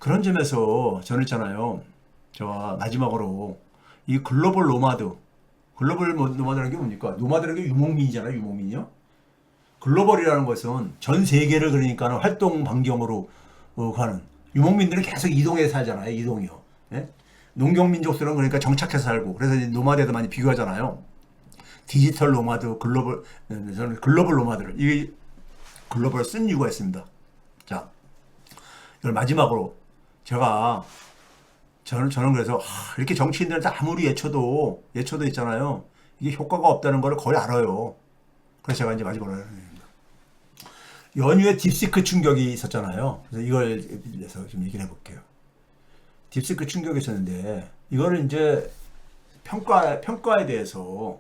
그런 점에서 저는 있잖아요. 저 마지막으로 이 글로벌 노마드, 글로벌 노마드라는 게 뭡니까? 노마드라는 게 유목민이잖아요. 유목민이요. 글로벌이라는 것은 전 세계를 그러니까 활동 반경으로 가는 유목민들은 계속 이동해 살잖아요. 이동이요. 예? 농경민족들은 그러니까 정착해서 살고 그래서 이제 노마드에도 많이 비교하잖아요. 디지털 노마드, 글로벌 저는 글로벌 노마드를 이 글로벌을 쓴 이유가 있습니다. 자, 이걸 마지막으로 제가 저는 그래서 이렇게 정치인들한테 아무리 예쳐도 있잖아요. 이게 효과가 없다는 걸 거의 알아요. 그래서 제가 이제 마지막으로 하는 얘기입니다. 연휴에 딥시크 충격이 있었잖아요. 그래서 이걸 위해서 좀 얘기를 해볼게요. 딥시크 충격이 있었는데 이거를 이제 평가에 대해서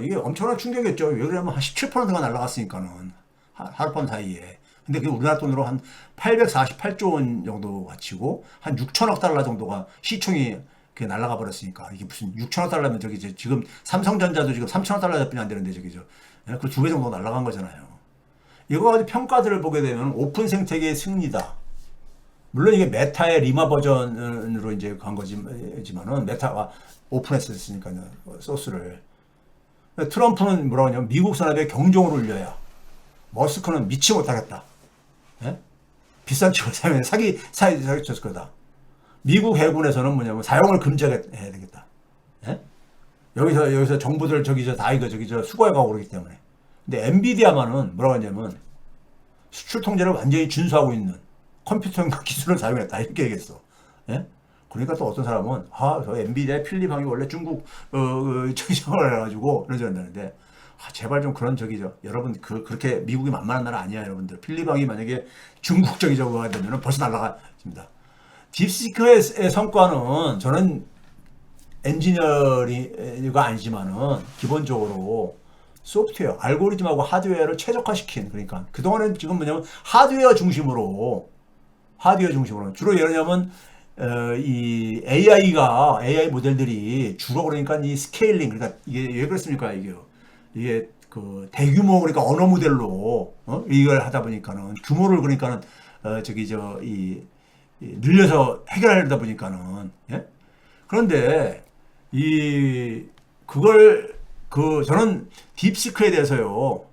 이게 엄청난 충격이었죠. 왜 그러냐면 한 17%가 날라갔으니까는 하룻밤 사이에. 근데 그게 우리나라 돈으로 한 848조 원 정도 가치고 한 6천억 달러 정도가 시총이 그게 날라가 버렸으니까 이게 무슨 6천억 달러면 저기 지금 삼성전자도 지금 3천억 달러뿐이 안 되는데 저기죠. 그 두 배 정도 날라간 거잖아요. 이거 가지고 평가들을 보게 되면 오픈 생태계의 승리다. 물론 이게 메타의 리마 버전으로 이제 간 거지만은 메타가 오픈했었으니까요. 소스를. 트럼프는 뭐라고 하냐면 미국 산업의 경종을 울려야 머스크는 미치 못하겠다. 예? 비싼 척을 사면 사기쳤을 거다. 미국 해군에서는 뭐냐면 사용을 금지해야 되겠다. 예? 여기서 정부들 다 이거 수거해가고 그러기 때문에. 근데 엔비디아만은 뭐라고 하냐면 수출 통제를 완전히 준수하고 있는 컴퓨터 기술을 사용했다. 이렇게 얘기했어. 예? 그러니까 또 어떤 사람은 저 엔비디아의 필립항이 원래 중국 저걸 해가지고 그러지 않는데 제발 좀 그런 여러분 그렇게 미국이 만만한 나라 아니야 여러분들. 필립항이 만약에 중국 저거가 되면 벌써 날아가십니다. 딥시크의 성과는 저는 엔지니어가 아니지만은 기본적으로 소프트웨어, 알고리즘하고 하드웨어를 최적화시킨 그러니까 그동안은 지금 뭐냐면 하드웨어 중심으로 주로 예를 들면 이 AI 모델들이 주로 그러니까 이 스케일링 그러니까 이게 왜 그렇습니까 이게 그 대규모 그러니까 언어 모델로 이걸 하다 보니까는 규모를 그러니까는 늘려서 해결하려다 보니까는 예? 그런데 저는 딥시크에 대해서요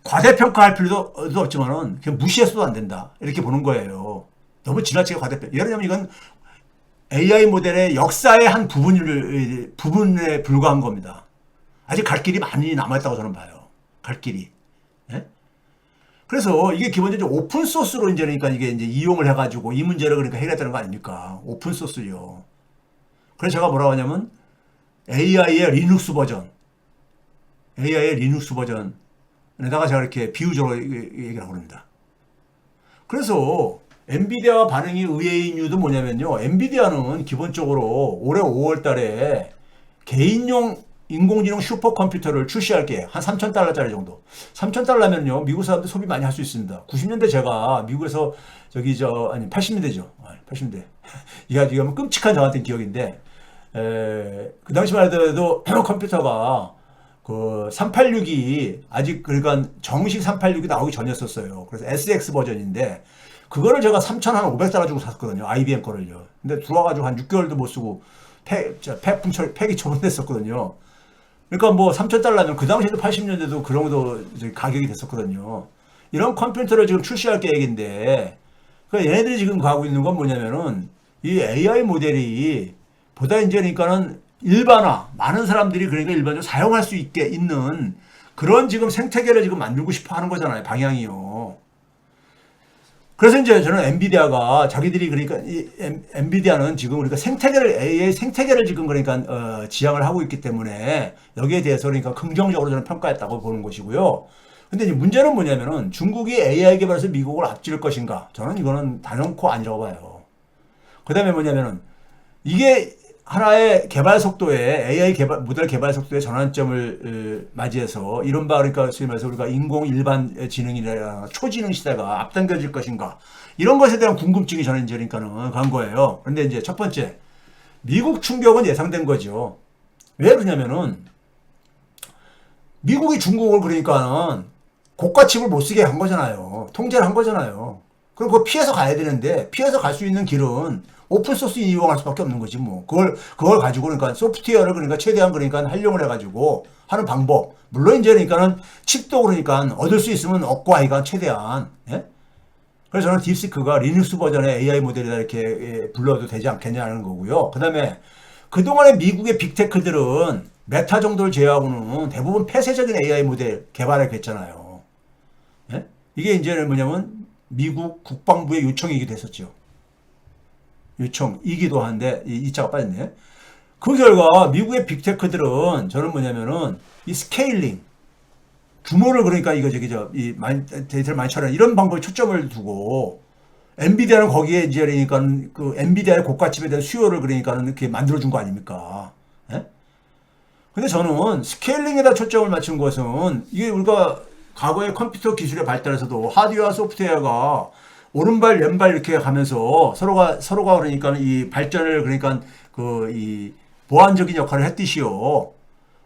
과대평가할 필요도 없지만은 그냥 무시해서도 안 된다 이렇게 보는 거예요. 너무 지나치게 과대평가. 예를 들면 이건 AI 모델의 역사의 한 부분에 불과한 겁니다. 아직 갈 길이 많이 남아있다고 저는 봐요. 갈 길이. 예? 그래서 이게 기본적으로 오픈 소스로 이제 그러니까 이게 이제 이용을 해가지고 이 문제를 그러니까 해결했다는 거 아닙니까? 오픈 소스요. 그래서 제가 뭐라고 하냐면 AI의 리눅스 버전에다가 제가 이렇게 비유적으로 얘기를 하고 그럽니다. 그래서 엔비디아 반응이 의외인 이유도 뭐냐면요. 엔비디아는 기본적으로 올해 5월 달에 개인용 인공지능 슈퍼컴퓨터를 출시할게 한 3,000달러짜리 정도. 3,000달러면요. 미국 사람들 소비 많이 할 수 있습니다. 90년대 제가 미국에서 80년대죠. 80년대. 이게 지금 끔찍한 저한테는 기억인데 그 당시만 해도 컴퓨터가 그 386이 아직 그러니까 정식 386이 나오기 전이었었어요. 그래서 SX 버전인데 그거를 제가 3,500달러 주고 샀거든요. IBM 거를요. 근데 들어와가지고 한 6개월도 못 쓰고 폐기 처분됐었거든요. 그러니까 뭐 3,000달러면 그 당시에도 80년대도 그 정도 가격이 됐었거든요. 이런 컴퓨터를 지금 출시할 계획인데 그러니까 얘네들이 지금 가고 있는 건 뭐냐면은 이 AI 모델이 보다 이제 그러니까는 많은 사람들이 그러니까 일반적으로 사용할 수 있게 있는 그런 지금 생태계를 지금 만들고 싶어 하는 거잖아요. 방향이요. 그래서 이제 저는 엔비디아가 자기들이 그러니까 엔비디아는 지금 우리가 AI 생태계를 지금 그러니까 지향을 하고 있기 때문에 여기에 대해서 그러니까 긍정적으로 저는 평가했다고 보는 것이고요. 근데 이제 문제는 뭐냐면은 중국이 AI 개발에서 미국을 앞질 것인가? 저는 이거는 단연코 아니라고 봐요. 그다음에 뭐냐면은 이게 하나의 개발 속도에 AI 모델 개발 속도의 전환점을 맞이해서 이른바 그러니까 소위 말해서 우리가 인공 일반 지능이나 초지능 시대가 앞당겨질 것인가 이런 것에 대한 궁금증이 저는 이제 그러니까는 간 거예요. 그런데 이제 첫 번째 미국 충격은 예상된 거죠. 왜 그러냐면은 미국이 중국을 그러니까는 고가칩을 못 쓰게 한 거잖아요. 통제를 한 거잖아요. 그럼 그거 피해서 가야 되는데 피해서 갈 수 있는 길은 오픈소스 이용할 수밖에 없는 거지 뭐. 그걸 가지고 그러니까 소프트웨어를 그러니까 최대한 그러니까 활용을 해가지고 하는 방법. 물론 이제 그러니까는 칩도 그러니까 얻을 수 있으면 얻고 아이가 최대한. 예? 그래서 저는 딥시크가 리눅스 버전의 AI 모델이다 이렇게 불러도 되지 않겠냐는 거고요. 그 다음에 그동안의 미국의 빅테크들은 메타 정도를 제외하고는 대부분 폐쇄적인 AI 모델 개발을 했잖아요. 예? 이게 이제는 뭐냐면 미국 국방부의 요청이기도 했었죠. 요청이기도 한데 이 자가 빠졌네. 그 결과 미국의 빅테크들은 저는 뭐냐면은 이 스케일링 규모를 그러니까 이거 저기 이 데이터를 많이 처리하는 이런 방법에 초점을 두고 엔비디아는 거기에 이제 그러니까 그 엔비디아의 고가칩에 대한 수요를 그러니까는 이렇게 만들어준 거 아닙니까? 예? 근데 저는 스케일링에다 초점을 맞춘 것은 이게 우리가 과거의 컴퓨터 기술의 발달에서도 하드웨어와 소프트웨어가 오른발 왼발 이렇게 가면서 서로가 그러니까 이 발전을 그러니까 그 이 보완적인 역할을 했듯이요.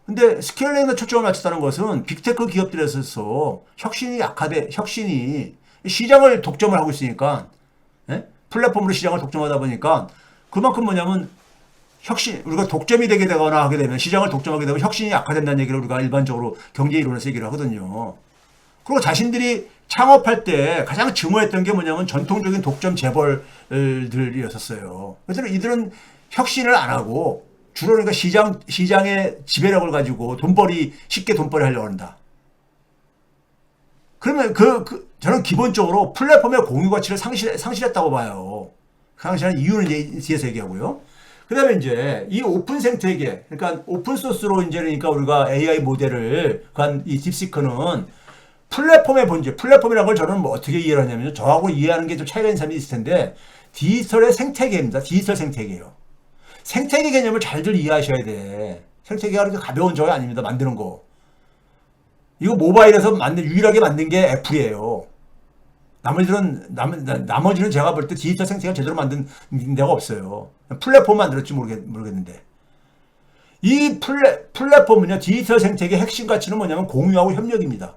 근데 스케일링에 초점을 맞췄다는 것은 빅테크 기업들에서 혁신이 시장을 독점을 하고 있으니까 예? 플랫폼으로 시장을 독점하다 보니까 그만큼 뭐냐면 우리가 독점이 되거나 하게 되면 시장을 독점하게 되면 혁신이 약화된다는 얘기를 우리가 일반적으로 경제 이론에서 얘기를 하거든요. 그리고 자신들이 창업할 때 가장 증오했던 게 뭐냐면 전통적인 독점 재벌들이었었어요. 그래서 이들은 혁신을 안 하고 주로 그러니까 시장의 지배력을 가지고 쉽게 돈벌이 하려고 한다. 그러면 저는 기본적으로 플랫폼의 공유 가치를 상실했다고 봐요. 상실한 이유는 이제 뒤에서 얘기하고요. 그 다음에 이제 이 오픈 생태계, 그러니까 오픈소스로 이제 그러니까 우리가 AI 모델을 간 이 딥시크는 플랫폼의 본질, 플랫폼이라는 걸 저는 뭐 어떻게 이해를 하냐면요. 저하고 이해하는 게 좀 차이가 있는 사람이 있을 텐데, 디지털의 생태계입니다. 디지털 생태계예요. 생태계 개념을 잘들 이해하셔야 돼. 생태계가 그렇게 가벼운 저게 아닙니다. 만드는 거. 이거 모바일에서 유일하게 만든 게 애플이에요. 나머지는 제가 볼 때 디지털 생태계가 제대로 만든 데가 없어요. 플랫폼 만들었지 모르겠는데. 이 플랫폼은요, 디지털 생태계 핵심 가치는 뭐냐면 공유하고 협력입니다.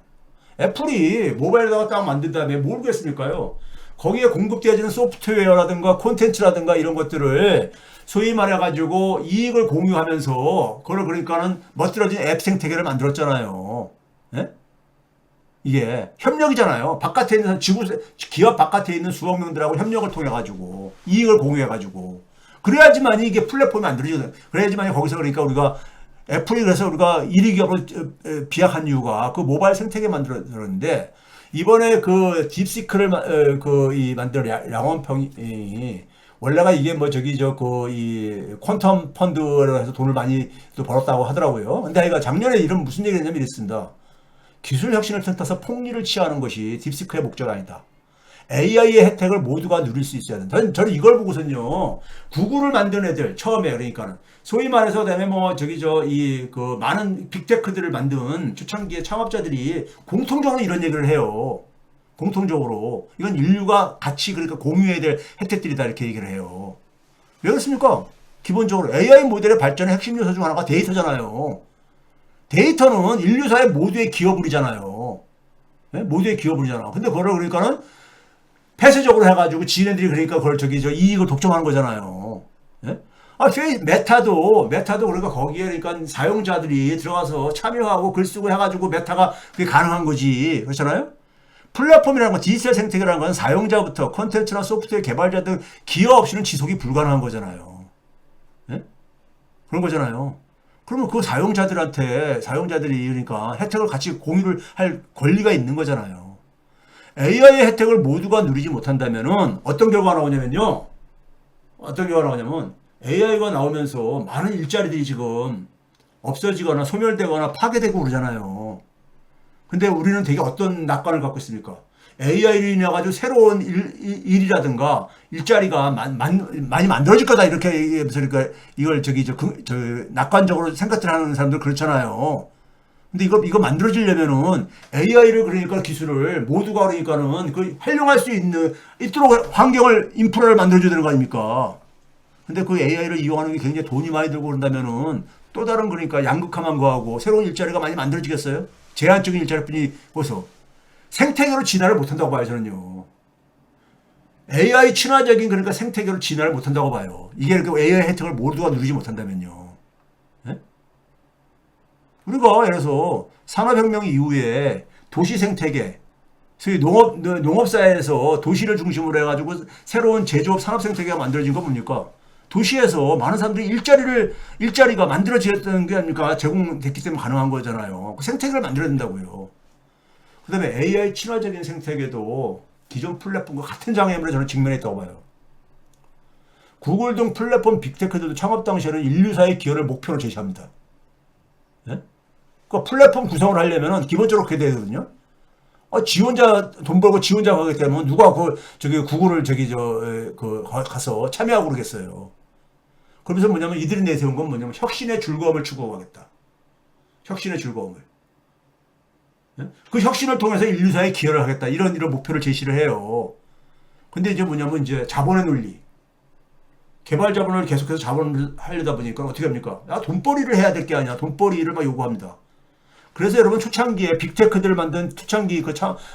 애플이 모바일에다가 딱 만든 다음에 모르겠습니까요? 거기에 공급되어지는 소프트웨어라든가 콘텐츠라든가 이런 것들을 소위 말해가지고 이익을 공유하면서 그걸 그러니까는 멋들어진 앱 생태계를 만들었잖아요. 예? 이게 협력이잖아요. 바깥에 있는 기업 바깥에 있는 수억 명들하고 협력을 통해 가지고 이익을 공유해 가지고 그래야지만 이게 플랫폼이 만들어지거든. 그래야지만 거기서 그러니까 우리가 애플이 그래서 우리가 1위 기업을 비약한 이유가 그 모바일 생태계 만들었는데 이번에 그 딥시크를 만든 양원평이 원래가 이게 뭐 이 퀀텀 펀드를 해서 돈을 많이 또 벌었다고 하더라고요. 근데 아이가 작년에 이런 무슨 얘기를 했냐면 이랬습니다. 기술 혁신을 틈타서 폭리를 취하는 것이 딥시크의 목적 아니다. AI의 혜택을 모두가 누릴 수 있어야 된다. 저는 이걸 보고선요. 구글을 만든 애들 처음에 그러니까는 소위 말해서 그다음에 뭐 많은 빅테크들을 만든 초창기의 창업자들이 공통적으로 이런 얘기를 해요. 공통적으로 이건 인류가 같이 그러니까 공유해야 될 혜택들이다 이렇게 얘기를 해요. 왜 그렇습니까? 기본적으로 AI 모델의 발전의 핵심 요소 중 하나가 데이터잖아요. 데이터는 인류사의 모두의 기여물이잖아요. 네? 모두의 기여물이잖아. 근데 그걸 그러니까는 폐쇄적으로 해가지고 지네들이 그러니까 그걸 이익을 독점하는 거잖아요. 네? 메타도 그러니까 거기에 그러니까 사용자들이 들어가서 참여하고 글 쓰고 해가지고 메타가 그게 가능한 거지. 그렇잖아요? 플랫폼이라는 건 디지털 생태계라는 건 사용자부터 콘텐츠나 소프트웨어 개발자 등 기여 없이는 지속이 불가능한 거잖아요. 네? 그런 거잖아요. 그러면 그 사용자들이 그러니까 혜택을 같이 공유를 할 권리가 있는 거잖아요. AI의 혜택을 모두가 누리지 못한다면은 어떤 결과가 나오냐면요. AI가 나오면서 많은 일자리들이 지금 없어지거나 소멸되거나 파괴되고 그러잖아요. 근데 우리는 되게 어떤 낙관을 갖고 있습니까? AI로 인해 가지고 새로운 일이라든가 일자리가 많이 만들어질 거다 이렇게 얘기해서 그러니까 이걸 낙관적으로 생각들 하는 사람들 그렇잖아요. 근데 이거 만들어지려면은 AI를 그러니까 기술을 모두가 그러니까는 활용할 수 있도록 인프라를 만들어줘야 되는 거 아닙니까? 근데 그 AI를 이용하는 게 굉장히 돈이 많이 들고 그런다면은 또 다른 그러니까 양극화만 거하고 새로운 일자리가 많이 만들어지겠어요? 제한적인 일자리뿐이 거기서 생태계로 진화를 못한다고 봐요 저는요. AI 친화적인 그러니까 생태계로 진화를 못한다고 봐요. 이게 그 AI 혜택을 모두가 누리지 못한다면요. 예? 우리가 예를 들어서 산업혁명 이후에 도시 생태계, 소위 농업사회에서 도시를 중심으로 해가지고 새로운 제조업 산업 생태계가 만들어진 거 뭡니까? 도시에서 많은 사람들이 일자리가 만들어졌다는 게 아닙니까? 제공됐기 때문에 가능한 거잖아요. 그 생태계를 만들어야 된다고요. 그 다음에 AI 친화적인 생태계도 기존 플랫폼과 같은 장애물에 저는 직면했다고 봐요. 구글 등 플랫폼 빅테크들도 창업 당시에는 인류사의 기여를 목표로 제시합니다. 예? 그러니까 플랫폼 구성을 하려면 기본적으로 그렇게 되거든요. 지 혼자 돈 벌고 지 혼자 가기 때문에 누가 구글을 가서 참여하고 그러겠어요. 그러면서 뭐냐면 이들이 내세운 건 뭐냐면 혁신의 즐거움을 추구하겠다. 혁신의 즐거움을. 예? 그 혁신을 통해서 인류사에 기여를 하겠다. 이런 목표를 제시를 해요. 근데 이제 뭐냐면 이제 자본의 논리. 개발 자본을 계속해서 자본을 하려다 보니까 어떻게 합니까? 돈벌이를 해야 될 게 아니야. 돈벌이를 막 요구합니다. 그래서 여러분 초창기에 빅테크들을 만든 초창기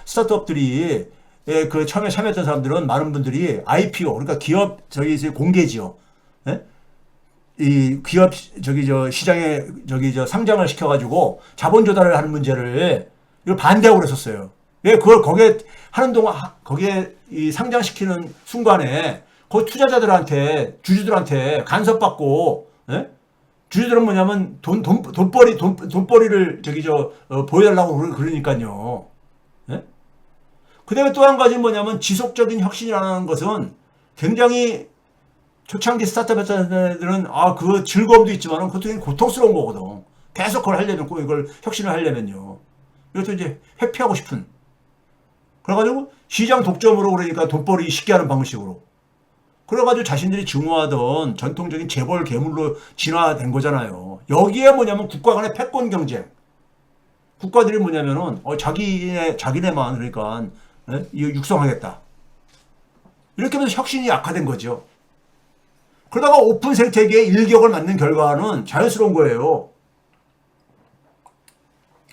스타트업들이 그 처음에 참여했던 사람들은 많은 분들이 IPO 그러니까 기업 공개지요. 예? 이 기업 시장에 상장을 시켜가지고 자본 조달을 하는 문제를 이걸 반대하고 그랬었어요. 왜 그걸 거기에 하는 동안 거기에 이 상장시키는 순간에 그 투자자들한테 주주들한테 간섭받고 예? 주주들은 뭐냐면 돈벌이를 보여달라고 그러니까요. 예? 그 다음에 또 한 가지 뭐냐면 지속적인 혁신이라는 것은 굉장히 초창기 스타트업 회사들은 그 즐거움도 있지만 그것도 굉장히 고통스러운 거거든. 계속 그걸 하려면 이걸 혁신을 하려면요. 이것도 이제 회피하고 싶은. 그래가지고 시장 독점으로 그러니까 돈벌이 쉽게 하는 방식으로. 그래가지고 자신들이 증오하던 전통적인 재벌 괴물로 진화된 거잖아요. 여기에 뭐냐면 국가 간의 패권 경쟁. 국가들이 뭐냐면은 자기네만 그러니까 육성하겠다. 이렇게 하면서 혁신이 약화된 거죠. 그러다가 오픈 생태계에 일격을 맞는 결과는 자연스러운 거예요.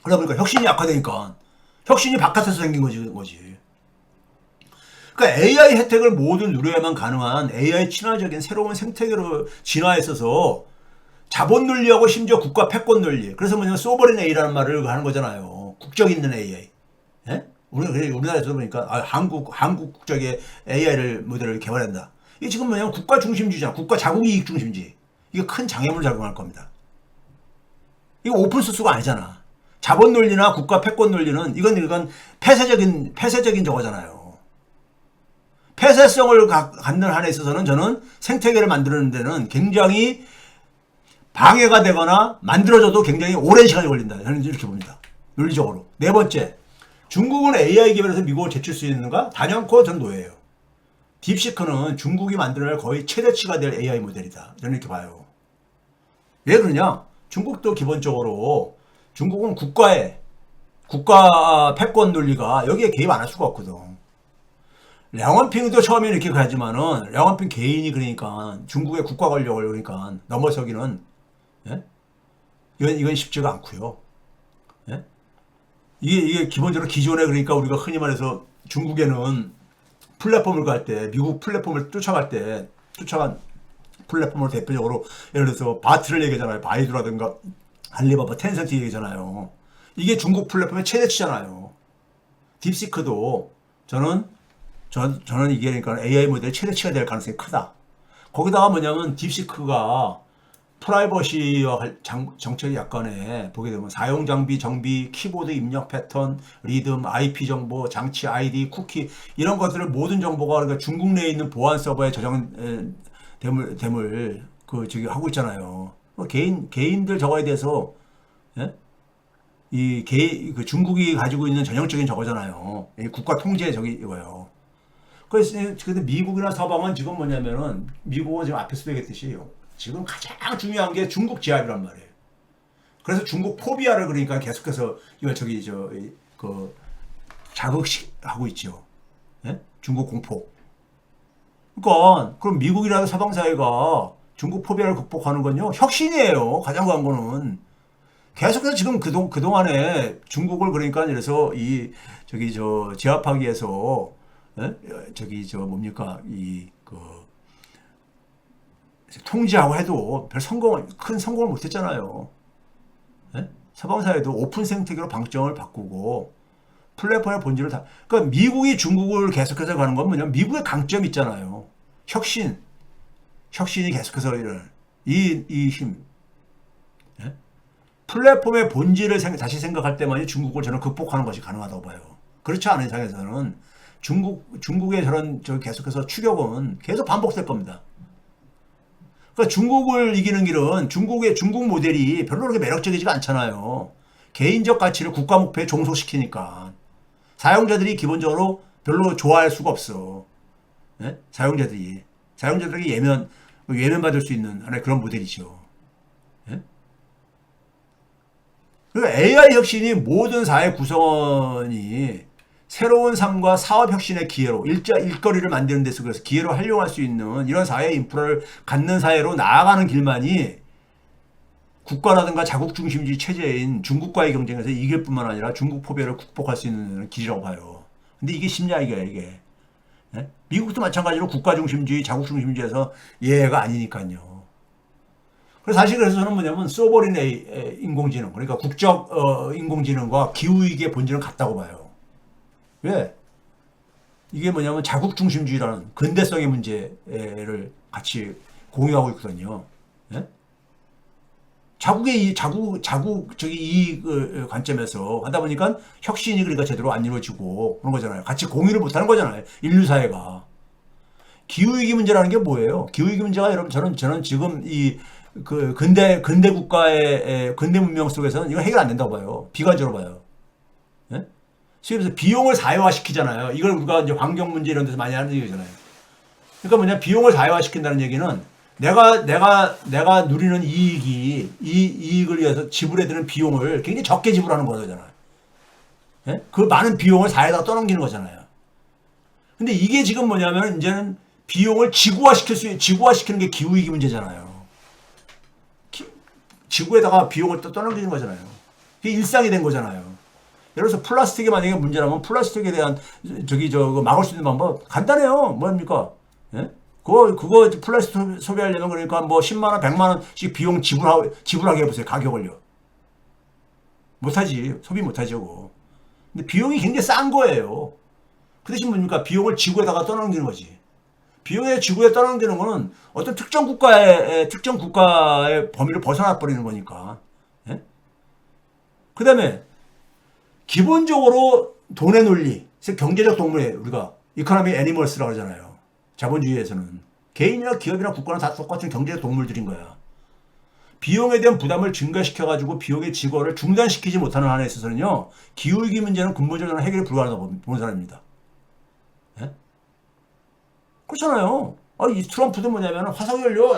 그러다 보니까 혁신이 약화되니까 혁신이 바깥에서 생긴 거지. 그러니까 AI 혜택을 모두 누려야만 가능한 AI 친화적인 새로운 생태계로 진화했어서 자본 논리하고 심지어 국가 패권 논리. 그래서 뭐냐면 소버린 A라는 말을 하는 거잖아요. 국적 있는 AI. 예? 우리나라에서 보니까 한국 국적의 AI를 모델을 개발한다. 이게 지금 뭐냐면 국가 중심주의잖아. 국가 자국 이익 중심주의. 이게 큰 장애물을 작용할 겁니다. 이거 오픈소스가 아니잖아. 자본 논리나 국가 패권 논리는 이건 폐쇄적인 저거잖아요. 폐쇄성을 갖는 한에 있어서는 저는 생태계를 만드는 데는 굉장히 방해가 되거나 만들어져도 굉장히 오랜 시간이 걸린다. 저는 이렇게 봅니다. 논리적으로. 네 번째, 중국은 AI 개발에서 미국을 제칠 수 있는가? 단연코 전 노예예요. 딥시크는 중국이 만들어낼 거의 최대치가 될 AI 모델이다. 저는 이렇게 봐요. 왜 그러냐? 중국도 기본적으로 중국은 국가 패권 논리가 여기에 개입 안 할 수가 없거든. 량원핑도 처음에 이렇게 가지만은 량원핑 개인이 그러니까 중국의 국가 권력을 그러니까 넘어서기는 예? 이건 쉽지가 않고요. 예? 이게 기본적으로 기존에 그러니까 우리가 흔히 말해서 중국에는 플랫폼을 갈 때 미국 플랫폼을 쫓아간 플랫폼을 대표적으로 예를 들어서 바트를 얘기하잖아요. 바이두라든가 알리바바, 텐센트 얘기잖아요. 이게 중국 플랫폼의 최대치잖아요. 딥시크도 저는 이게 그러니까 AI 모델 최대치가 될 가능성이 크다. 거기다가 뭐냐면 딥시크가 프라이버시와 정책이 약간의 보게 되면 사용 장비, 정비, 키보드 입력 패턴, 리듬, IP 정보, 장치 아이디, 쿠키 이런 것들을 모든 정보가 그러니까 중국 내에 있는 보안 서버에 저장됨을 하고 있잖아요. 개인들 저거에 대해서 예? 중국이 가지고 있는 전형적인 저거잖아요. 국가 통제 이거요. 그래서 근데 미국이나 서방은 지금 뭐냐면은 미국은 지금 앞에서 얘기했듯이 지금 가장 중요한 게 중국 제압이란 말이에요. 그래서 중국 포비아를 그러니까 계속해서 이걸 자극하고 있죠. 예? 중국 공포. 그러니까 그럼 미국이라는 서방 사회가 중국 포비아를 극복하는 건요 혁신이에요. 가장 강한 거는 계속해서 지금 그동안에 중국을 그러니까 이래서 제압하기 위해서 예? 저기 저 뭡니까 이 그 통제하고 해도 큰 성공을 못했잖아요. 예? 서방사회도 오픈 생태계로 방점을 바꾸고 플랫폼의 본질을 다. 그러니까 미국이 중국을 계속해서 가는 건 뭐냐면 미국의 강점이 있잖아요. 혁신이 계속해서 일어날 이 힘. 예? 플랫폼의 본질을 다시 생각할 때만이 중국을 저는 극복하는 것이 가능하다고 봐요. 그렇지 않은 이상에서는 중국의 저런 계속해서 추격은 계속 반복될 겁니다. 그러니까 중국을 이기는 길은 중국 모델이 별로 그렇게 매력적이지가 않잖아요. 개인적 가치를 국가 목표에 종속시키니까 사용자들이 기본적으로 별로 좋아할 수가 없어. 예? 사용자들에게 외면받을 수 있는 하나의 그런 모델이죠. 예? 그러니까 AI 혁신이 모든 사회 구성원이 새로운 삶과 사업 혁신의 기회로 일거리를 만드는 데서 그래서 기회로 활용할 수 있는 이런 사회 인프라를 갖는 사회로 나아가는 길만이 국가라든가 자국 중심주의 체제인 중국과의 경쟁에서 이길 뿐만 아니라 중국 포배를 극복할 수 있는 길이라고 봐요. 근데 이게 쉽냐 이게. 예? 미국도 마찬가지로 국가 중심주의, 자국 중심주의에서 예가 아니니까요. 그래서 사실 그래서 저는 뭐냐면 소버린 인공지능, 그러니까 국적 인공지능과 기후위기의 본질은 같다고 봐요. 왜? 이게 뭐냐면 자국 중심주의라는 근대성의 문제를 같이 공유하고 있거든요. 예? 자국적인 이익 관점에서 하다 보니까 혁신이 그러니까 제대로 안 이루어지고 그런 거잖아요. 같이 공유를 못하는 거잖아요. 인류 사회가. 기후위기 문제라는 게 뭐예요? 기후위기 문제가 여러분 저는 지금 근대 국가의 근대 문명 속에서는 이거 해결 안 된다고 봐요. 비관적으로 봐요. 예? 그래서 비용을 사회화시키잖아요. 이걸 우리가 이제 환경 문제 이런 데서 많이 하는 얘기잖아요. 그러니까 뭐냐 비용을 사회화시킨다는 얘기는 내가 누리는 이 이익을 위해서 지불해 드는 비용을 굉장히 적게 지불하는 거잖아요. 예? 그 많은 비용을 사회에다가 떠넘기는 거잖아요. 근데 이게 지금 뭐냐면 이제는 비용을 지구화시키는 게 기후위기 문제잖아요. 지구에다가 비용을 또 떠넘기는 거잖아요. 그게 일상이 된 거잖아요. 예를 들어서 플라스틱이 만약에 문제라면 플라스틱에 대한 막을 수 있는 방법 간단해요. 뭐합니까? 예? 그거 플라스틱 소비하려면 그러니까 뭐 10만 원, 100만 원씩 비용 지불하게 해보세요. 가격을요. 못하지. 소비 못하죠. 그거. 근데 비용이 굉장히 싼 거예요. 그 대신 뭡니까? 비용을 지구에다가 떠넘기는 거지. 비용을 지구에 떠넘기는 거는 어떤 특정 국가의 범위를 벗어나 버리는 거니까. 예? 그 다음에 기본적으로 돈의 논리, 경제적 동물에 우리가 이코노미 애니멀스라고 하잖아요. 자본주의에서는 개인이나 기업이나 국가는 다 똑같은 경제적 동물들인 거야. 비용에 대한 부담을 증가시켜가지고 비용의 지거를 중단시키지 못하는 한에 있어서는요, 기후위기 문제는 근본적으로 해결이 불가능하다고 보는 사람입니다. 예? 그렇잖아요. 이 트럼프도 뭐냐면 화석연료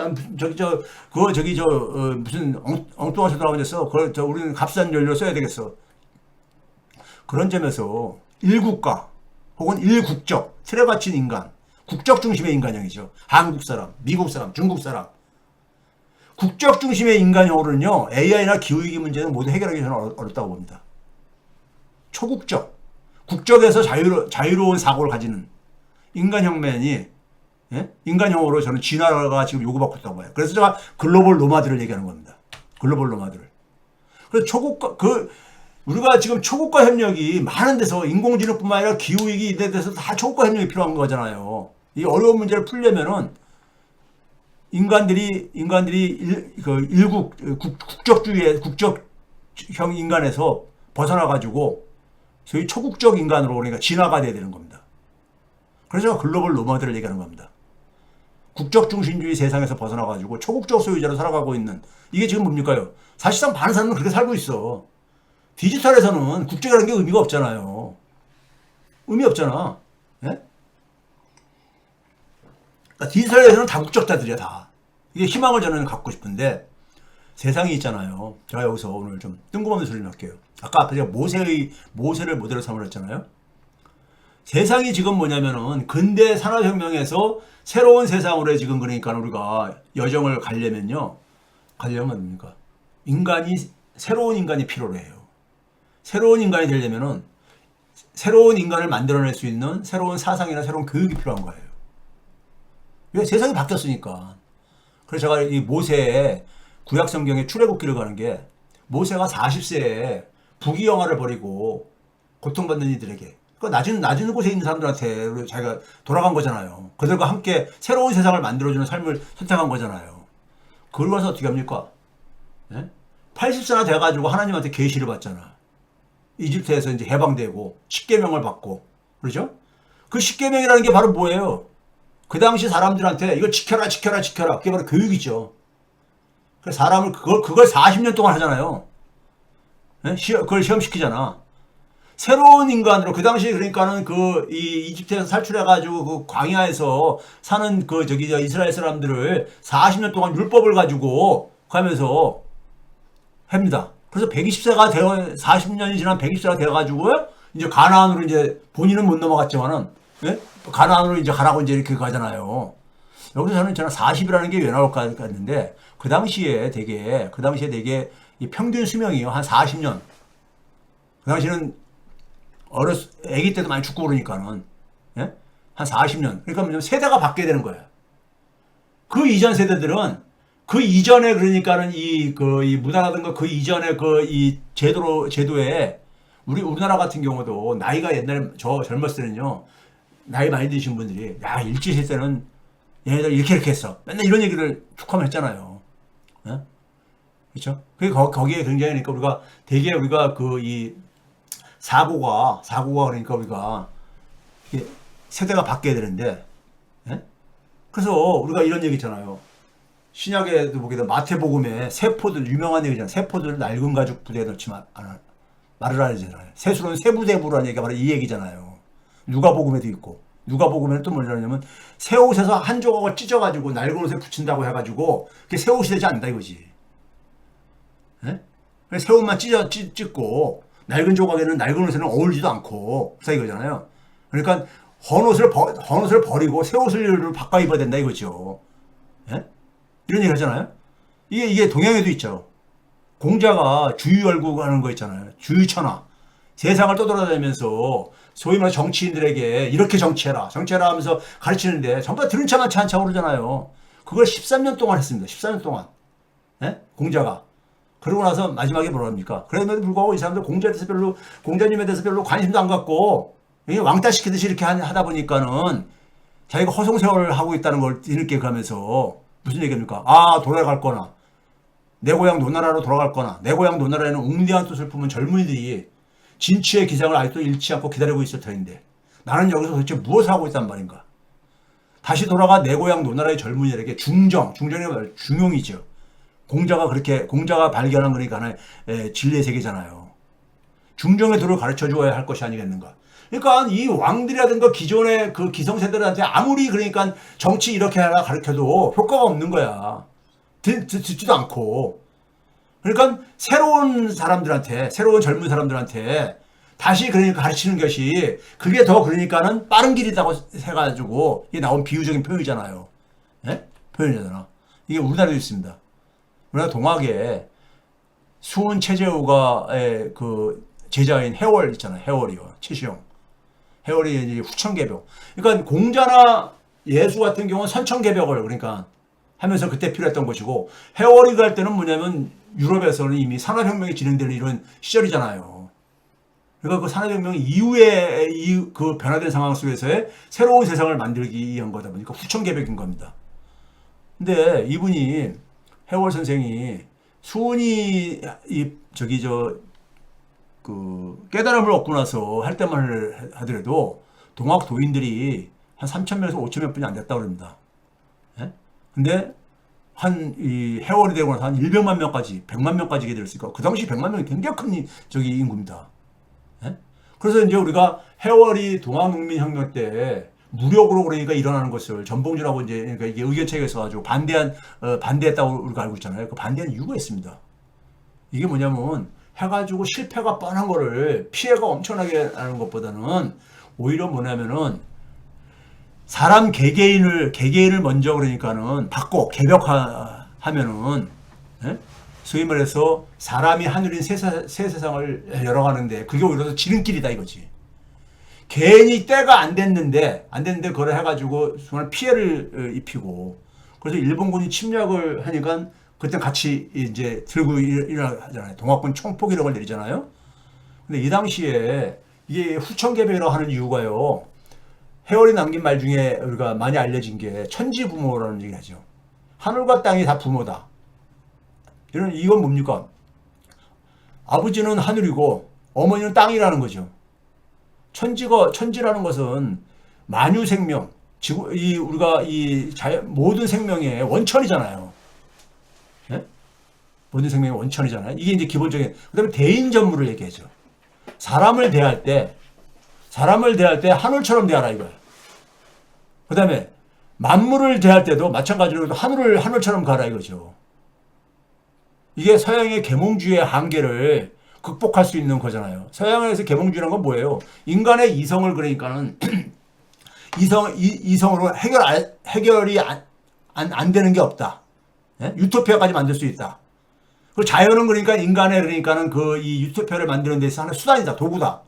무슨 엉뚱한 소리 하고 있어. 우리는 값싼 연료 써야 되겠어. 그런 점에서 일국가 혹은 일국적 틀에 갇힌 인간, 국적 중심의 인간형이죠. 한국 사람, 미국 사람, 중국 사람. 국적 중심의 인간형으로는요, AI나 기후위기 문제는 모두 해결하기 저는 어렵다고 봅니다. 초국적, 국적에서 자유로운 사고를 가지는 인간형면이, 예? 인간형으로 저는 진화가 지금 요구받고 있다고 봐요. 그래서 제가 글로벌 노마드를 얘기하는 겁니다. 글로벌 노마드를. 그래서 우리가 지금 초국가 협력이 많은 데서 인공지능뿐만 아니라 기후위기 이런 데서 다 초국가 협력이 필요한 거잖아요. 이 어려운 문제를 풀려면은 인간들이 국적형 인간에서 벗어나가지고 소위 초국적 인간으로 그러니까 진화가 돼야 되는 겁니다. 그래서 글로벌 노마드를 얘기하는 겁니다. 국적 중심주의 세상에서 벗어나가지고 초국적 소유자로 살아가고 있는 이게 지금 뭡니까요? 사실상 많은 사람은 그렇게 살고 있어. 디지털에서는 국적이라는 게 의미가 없잖아요. 의미 없잖아. 예? 그러니까 디지털에서는 다 국적자들이야 다. 이게 희망을 저는 갖고 싶은데 세상이 있잖아요. 제가 여기서 오늘 좀 뜬금없는 소리를 할게요. 아까 앞에 제가 모세를 모델로 삼으라 했잖아요. 세상이 지금 뭐냐면은 근대 산업혁명에서 새로운 세상으로 지금 그러니까 우리가 여정을 가려면 뭡니까? 새로운 인간이 필요로 해요. 새로운 인간이 되려면은 새로운 인간을 만들어낼 수 있는 새로운 사상이나 새로운 교육이 필요한 거예요. 왜? 세상이 바뀌었으니까. 그래서 제가 이 모세의 구약 성경에 출애굽기를 가는 게 모세가 40세에 부귀영화를 버리고 고통받는 이들에게 그 낮은 곳에 있는 사람들한테 자기가 돌아간 거잖아요. 그들과 함께 새로운 세상을 만들어주는 삶을 선택한 거잖아요. 그걸 가서 어떻게 합니까? 예? 80세나 돼가지고 하나님한테 계시를 받잖아. 이집트에서 이제 해방되고 십계명을 받고 그러죠? 그 십계명이라는 게 바로 뭐예요? 그 당시 사람들한테 이걸 지켜라 지켜라 지켜라 그게 바로 교육이죠. 그래서 사람을 그걸 40년 동안 하잖아요. 예? 그걸 시험시키잖아. 새로운 인간으로 그 당시 그러니까는 그 이 이집트에서 탈출해가지고 그 광야에서 사는 그 저기 저 이스라엘 사람들을 40년 동안 율법을 가지고 가면서 합니다. 그래서 120세가 되어 40년이 지난 120세가 되어가지고 이제 가나안으로 이제 본인은 못 넘어갔지만은 예? 가나안으로 이제 가라고 이제 이렇게 가잖아요. 여기서 저는 40이라는 게 왜 나올까 했는데 그 당시에 되게 이 평균 수명이요 한 40년. 그 당시는 아기 때도 많이 죽고 그러니까는 예? 한 40년. 그러니까 뭐냐면 세대가 바뀌어야 되는 거야. 그 이전 세대들은 그 이전에 그러니까는 이 문화라든가 그 이전에 그 이 제도에 우리나라 같은 경우도 나이가 옛날에 저 젊었을 때는요 나이 많이 드신 분들이 야 일제시대 때는 얘네들 이렇게 했어 맨날 이런 얘기를 축하만 했잖아요. 예? 그렇죠? 그게 거기에 굉장히 그러니까 우리가 되게 우리가 그 이 사고가 그러니까 우리가 세대가 바뀌어야 되는데 예? 그래서 우리가 이런 얘기 있잖아요. 신약에도 보게 되면 마태복음에 세포들 유명한 얘기잖아요. 세포들 낡은 가죽 부대에 넣지 말을 하잖아요. 세수는 세부대부라는 얘기가 바로 이 얘기잖아요. 누가복음에도 있고 누가복음에는 또 뭐냐면 새 옷에서 한 조각을 찢어가지고 낡은 옷에 붙인다고 해가지고 그게 새 옷이 되지 않는다 이거지. 예? 새 옷만 찢고 낡은 조각에는 낡은 옷에는 어울리지도 않고 그래서 이거잖아요. 그러니까 헌 옷을 버리고 새 옷을 바꿔 입어야 된다 이거죠. 예? 이런 얘기 하잖아요. 이게 동양에도 있죠. 공자가 주유열구 하는 거 있잖아요. 주유천하. 세상을 떠돌아다니면서 소위 말해 정치인들에게 이렇게 정치해라 하면서 가르치는데 전부 다 들은 차 많지 않자 그러잖아요. 그걸 13년 동안 했습니다. 13년 동안. 예? 공자가. 그러고 나서 마지막에 뭐라 합니까? 그럼에도 불구하고 이 사람들 공자님에 대해서 별로 관심도 안 갖고 왕따 시키듯이 이렇게 하다 보니까는 자기가 허송세월을 하고 있다는 걸 뒤늦게 가면서 무슨 얘기입니까? 돌아갈 거나 내 고향 노나라로 돌아갈 거나 내 고향 노나라에는 웅대한 뜻을 품은 젊은이들이 진취의 기상을 아직도 잃지 않고 기다리고 있을 터인데 나는 여기서 도대체 무엇을 하고 있단 말인가? 다시 돌아가 내 고향 노나라의 젊은이들에게 중정이 말 중용이죠. 공자가 발견한 거니까 하나의 진리의 세계잖아요. 중정의 도를 가르쳐 주어야 할 것이 아니겠는가? 그러니까 이 왕들이라든가 기존의 그 기성세대들한테 아무리 그러니까 정치 이렇게 하라 가르쳐도 효과가 없는 거야. 듣지도 않고. 그러니까 새로운 젊은 사람들한테 다시 그러니까 가르치는 것이 그게 더 그러니까는 빠른 길이라고 해가지고 이게 나온 비유적인 표현이잖아요. 예? 표현이잖아. 이게 우리나라에도 있습니다. 우리나라 동학에 수은 최재우가 그 제자인 해월 있잖아요. 해월이요. 최시영. 해월이 이제 후천개벽. 그러니까 공자나 예수 같은 경우는 선천개벽을 그러니까 하면서 그때 필요했던 것이고 해월이 갈 때는 뭐냐면 유럽에서는 이미 산업혁명이 진행되는 이런 시절이잖아요. 그러니까 그 산업혁명 이후에 그 변화된 상황 속에서의 새로운 세상을 만들기 위한 거다 보니까 후천개벽인 겁니다. 근데 이분이 해월 선생이 수은이 그 깨달음을 얻고 나서 할 때만 하더라도 동학 도인들이 한 3,000명에서 5,000명 뿐이 안 됐다고 그럽니다. 예? 근데 이 해월이 되고 나서 한 100만 명까지 100만 명까지 되었으니까 그 당시 100만 명이 굉장히 큰 인구입니다. 예? 그래서 이제 우리가 해월이 동학농민혁명 때 무력으로 그러니까 일어나는 것을 전봉주라고 이제 그러니까 이게 의견책에 써가지고 반대했다고 우리가 알고 있잖아요. 그 반대한 이유가 있습니다. 이게 뭐냐면 해가지고 실패가 뻔한 거를 피해가 엄청나게 나는 것보다는 오히려 뭐냐면은 사람 개개인을 먼저 그러니까는 바꿔 개벽하면은 예? 소위 말해서 사람이 하늘인 새 세상을 열어가는데 그게 오히려 더 지름길이다 이거지. 괜히 때가 안 됐는데 그걸 해가지고 정말 피해를 입히고, 그래서 일본군이 침략을 하니까 그때 같이 이제 들고 일어나잖아요. 동학군 총폭 이런 걸 내리잖아요. 근데 이 당시에 이게 후천개벽이라고 하는 이유가요. 해월이 남긴 말 중에 우리가 많이 알려진 게 천지부모라는 얘기를 하죠. 하늘과 땅이 다 부모다. 이건 뭡니까? 아버지는 하늘이고 어머니는 땅이라는 거죠. 천지라는 것은 만유 생명, 우리가 모든 생명의 원천이잖아요. 네? 모든 생명의 원천이잖아요. 이게 이제 기본적인. 그다음에 대인 전무를 얘기하죠. 사람을 대할 때 하늘처럼 대하라 이거예요. 그다음에 만물을 대할 때도 마찬가지로 하늘처럼 가라 이거죠. 이게 서양의 계몽주의의 한계를 극복할 수 있는 거잖아요. 서양에서 계몽주의라는 건 뭐예요? 인간의 이성을 그러니까는 이성으로 해결이 안 되는 게 없다. 예? 유토피아까지 만들 수 있다. 그리고 자연은 그러니까 그러니까는 이 유토피아를 만드는 데서 하나의 수단이다, 도구다.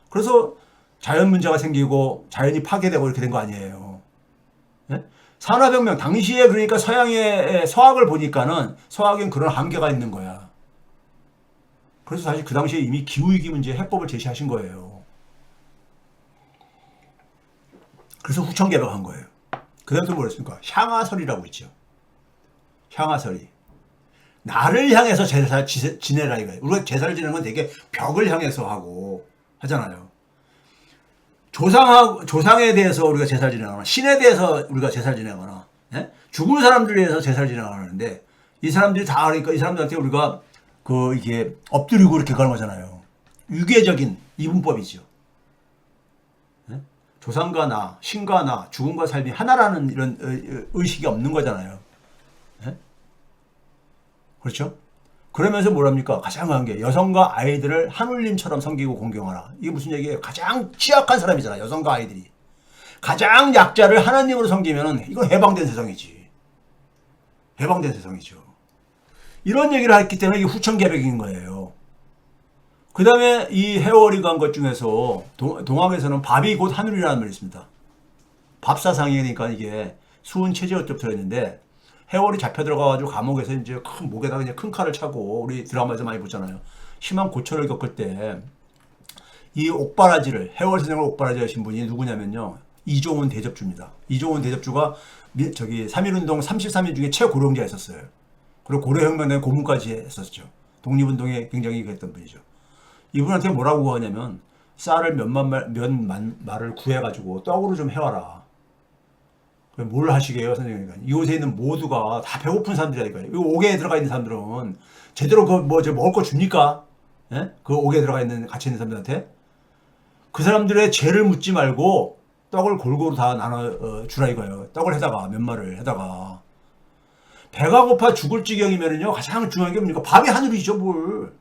그래서 자연 문제가 생기고 자연이 파괴되고 이렇게 된 거 아니에요. 예? 산화혁명 당시에 그러니까 서양의 서학을 보니까는 서학엔 그런 한계가 있는 거야. 그래서 사실 그 당시에 이미 기후위기 문제 해법을 제시하신 거예요. 그래서 후천개벽한 거예요. 그 다음에 또 뭐랬습니까? 향화설이라고 있죠. 향화설이. 나를 향해서 제사 지내라 이거예요. 우리가 제사를 지내는 건 되게 벽을 향해서 하고 하잖아요. 조상에 대해서 우리가 제사를 지내거나 신에 대해서 우리가 제사를 지내거나, 예? 죽은 사람들에 대해서 제사를 지내거나하는데 이 사람들이 다 그러니까 이 사람들한테 우리가 이게 엎드리고 이렇게 가는 거잖아요. 유계적인 이분법이죠. 예? 조상과 나, 신과 나, 죽음과 삶이 하나라는 이런 의식이 없는 거잖아요. 예? 그렇죠? 그러면서 뭐랍니까? 가장 강한 게 여성과 아이들을 하늘님처럼 섬기고 공경하라. 이게 무슨 얘기예요? 가장 취약한 사람이잖아. 여성과 아이들이. 가장 약자를 하나님으로 섬기면은 이건 해방된 세상이지. 해방된 세상이죠. 이런 얘기를 했기 때문에 이게 후천개벽인 거예요. 그 다음에 이 해월이 간 것 중에서 동학에서는 밥이 곧 하늘이라는 말이 있습니다. 밥사상이니까 이게 수은 체제어법 들어있는데 해월이 잡혀 들어가가지고 감옥에서 이제 큰 목에다 그냥 큰 칼을 차고 우리 드라마에서 많이 보잖아요. 심한 고초를 겪을 때 이 옥바라지를 해월 선생을 옥바라지 하신 분이 누구냐면요. 이종훈 대접주입니다. 이종훈 대접주가 3.1운동 33인 중에 최고령자였었어요. 그리고 고려혁명에 고문까지 했었죠. 독립운동에 굉장히 그랬던 분이죠. 이분한테 뭐라고 하냐면 쌀을 몇만 말을 구해가지고 떡으로 좀 해와라. 뭘 하시게요, 선생님? 이곳에 있는 모두가 다 배고픈 사람들이라니까요. 이 옥에 들어가 있는 사람들은 제대로 먹을 거 줍니까? 예? 그 옥에 갇혀 있는 사람들한테? 그 사람들의 죄를 묻지 말고 떡을 골고루 다 나눠 주라 이거예요. 떡을 해다가, 몇 마를 해다가. 배가 고파 죽을 지경이면요, 가장 중요한 게 뭡니까? 밥이 하늘이죠, 뭘.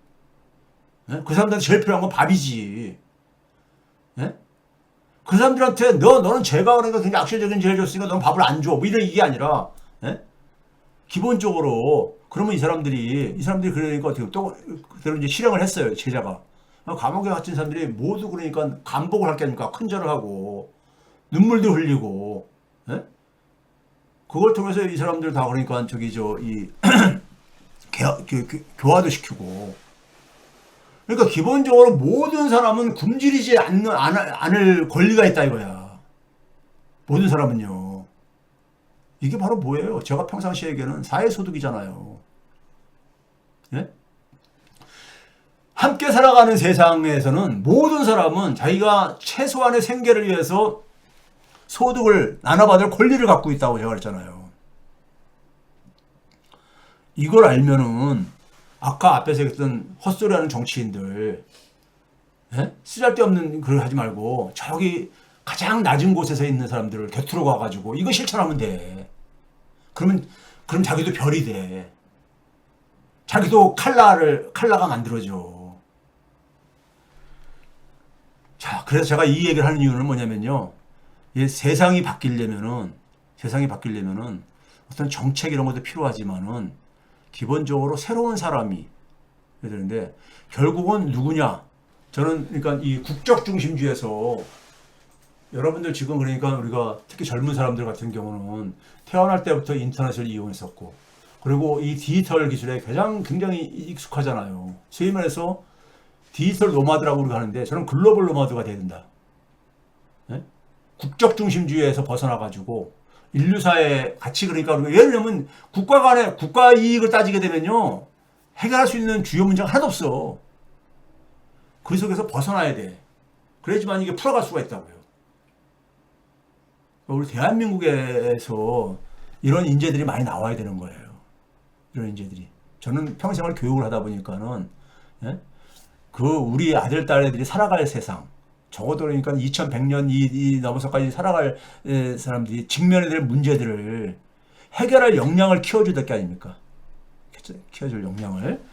예? 그 사람들한테 제일 필요한 건 밥이지. 예? 그 사람들한테 너는 제가 그러니까 굉장히 악시적인 죄를 줬으니까 너는 밥을 안 줘. 뭐 이런 이게 아니라, 예? 기본적으로, 그러면 이 사람들이 그러니까 어떻게 또, 그대로 이제 실행을 했어요, 제자가. 감옥에 갇힌 사람들이 모두 그러니까 감복을 할 게 아닙니까? 큰절을 하고, 눈물도 흘리고, 예? 그걸 통해서 이 사람들 다 그러니까 교화도 시키고. 그러니까 기본적으로 모든 사람은 굶주리지 않을 권리가 있다 이거야. 모든 사람은요. 이게 바로 뭐예요? 제가 평상시에 얘기하는 사회소득이잖아요. 예? 함께 살아가는 세상에서는 모든 사람은 자기가 최소한의 생계를 위해서 소득을 나눠받을 권리를 갖고 있다고 제가 그랬잖아요. 이걸 알면은 아까 앞에서 했던 헛소리하는 정치인들, 예? 쓰잘데없는 글 하지 말고 저기 가장 낮은 곳에서 있는 사람들을 곁으로 가가지고 이거 실천하면 돼. 그럼 자기도 별이 돼. 자기도 칼라가 만들어져. 자, 그래서 제가 이 얘기를 하는 이유는 뭐냐면요. 세상이 바뀌려면은 어떤 정책 이런 것도 필요하지만은 기본적으로 새로운 사람이 되는데 결국은 누구냐? 저는 그러니까 이 국적 중심주의에서 여러분들 지금 그러니까 우리가 특히 젊은 사람들 같은 경우는 태어날 때부터 인터넷을 이용했었고, 그리고 이 디지털 기술에 가장 굉장히 익숙하잖아요. 소위 말해서 디지털 노마드라고 우리가 하는데 저는 글로벌 노마드가 돼야 된다. 예? 국적 중심주의에서 벗어나가지고 인류사의 가치, 그러니까 우리가 예를 들면 국가 간의 국가 이익을 따지게 되면요, 해결할 수 있는 주요 문제가 하나도 없어. 그 속에서 벗어나야 돼. 그래야지만 이게 풀어갈 수가 있다고요. 우리 대한민국에서 이런 인재들이 많이 나와야 되는 거예요. 이런 인재들이. 저는 평생을 교육을 하다 보니까는, 예? 그 우리 아들, 딸애들이 살아갈 세상, 적어도 그러니까 2100년 이 넘어서까지 살아갈 사람들이 직면해 될 문제들을 해결할 역량을 키워줘야 될 게 아닙니까? 키워줄 역량을.